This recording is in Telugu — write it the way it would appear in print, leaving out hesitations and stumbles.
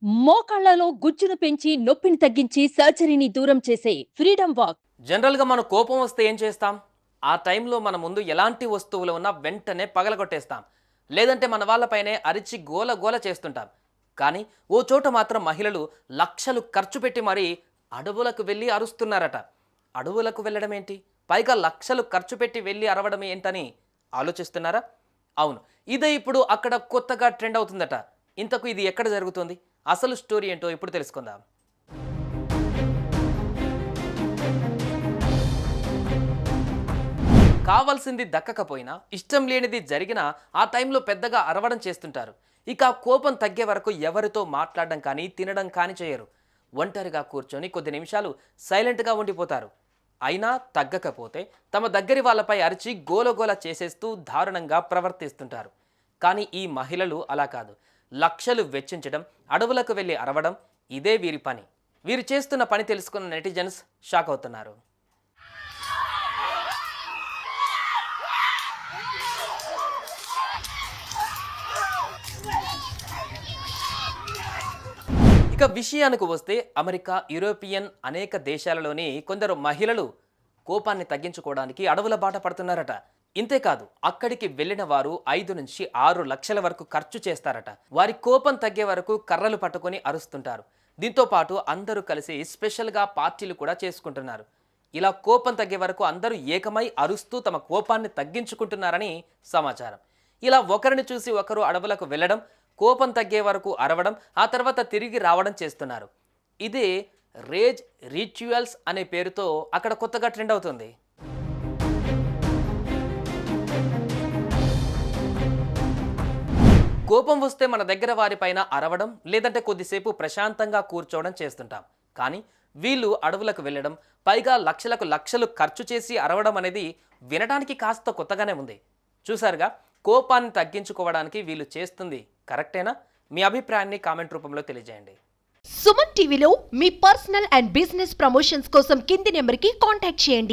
మోకాళ్లలో గుజ్జును పెంచి నొప్పిని తగ్గించి సర్జరీని దూరం చేసే ఫ్రీడమ్ వాక్. జనరల్‌గా మన కోపం వస్తే ఏం చేస్తాం? ఆ టైంలో మన ముందు ఎలాంటి వస్తువులు ఉన్నా వెంటనే పగలగొట్టేస్తాం. లేదంటే మన వాళ్ళపైనే అరిచి గోల గోల చేస్తుంటాం. కానీ ఓ చోట మాత్రం మహిళలు లక్షలు ఖర్చు పెట్టి మరీ అడవులకు వెళ్లి అరుస్తున్నారట. అడవులకు వెళ్ళడం ఏంటి? పైగా లక్షలు ఖర్చు పెట్టి వెళ్లి అరవడం ఏంటని ఆలోచిస్తున్నారా? అవును. ఇదే ఇప్పుడు అక్కడ కొత్తగా ట్రెండ్ అవుతుందట. ఇంతకు ఇది ఎక్కడ జరుగుతోంది? అసలు స్టోరీ ఏంటో ఇప్పుడు తెలుసుకుందాం. కావాల్సింది దక్కకపోయినా ఇష్టం లేనిది జరిగినా ఆ టైంలో పెద్దగా అరవడం చేస్తుంటారు. ఇక ఆ కోపం తగ్గే వరకు ఎవరితో మాట్లాడడం కానీ తినడం కానీ చేయరు. ఒంటరిగా కూర్చొని కొద్ది నిమిషాలు సైలెంట్గా ఉండిపోతారు. అయినా తగ్గకపోతే తమ దగ్గరి వాళ్ళపై అరిచి గోలగోల చేసేస్తూ దారుణంగా ప్రవర్తిస్తుంటారు. కానీ ఈ మహిళలు అలా కాదు. లక్షలు వెచ్చించడం, అడవులకు వెళ్ళి అరవడం ఇదే వీరి పని. వీరు చేస్తున్న పని తెలుసుకున్న నెటిజన్స్ షాక్ అవుతున్నారు. ఇక విషయానికి వస్తే అమెరికా, యూరోపియన్ అనేక దేశాలలోని కొందరు మహిళలు కోపాన్ని తగ్గించుకోవడానికి అడవుల బాట పడుతున్నారట. ఇంతేకాదు అక్కడికి వెళ్ళిన వారు 5 నుంచి 6 లక్షల వరకు ఖర్చు చేస్తారట. వారి కోపం తగ్గే వరకు కర్రలు పట్టుకొని అరుస్తుంటారు. దీంతో పాటు అందరూ కలిసి స్పెషల్గా పార్టీలు కూడా చేసుకుంటున్నారు. ఇలా కోపం తగ్గే వరకు అందరూ ఏకమై అరుస్తూ తమ కోపాన్ని తగ్గించుకుంటున్నారని సమాచారం. ఇలా ఒకరిని చూసి ఒకరు అడవులకు వెళ్ళడం, కోపం తగ్గే వరకు అరవడం, ఆ తర్వాత తిరిగి రావడం చేస్తున్నారు. ఇదే రేజ్ రిచువల్స్ అనే పేరుతో అక్కడ కొత్తగా ట్రెండ్ అవుతుంది. కోపం వస్తే మన దగ్గర వారిపైన అరవడం, లేదంటే కొద్దిసేపు ప్రశాంతంగా కూర్చోవడం చేస్తుంటాం. కానీ వీళ్ళు అడవులకు వెళ్ళడం, పైగా లక్షలకు లక్షలు ఖర్చు చేసి అరవడం అనేది వినడానికి కాస్త కొత్తగానే ఉంది. చూసారుగా, కోపాన్ని తగ్గించుకోవడానికి వీళ్ళు చేస్తుంది కరెక్టేనా? మీ అభిప్రాయాన్ని కామెంట్ రూపంలో తెలియజేయండి. సుమన్ టీవీలో మీ పర్సనల్ అండ్ బిజినెస్ ప్రమోషన్స్ కోసం కింది నెంబర్కి కాంటాక్ట్ చేయండి.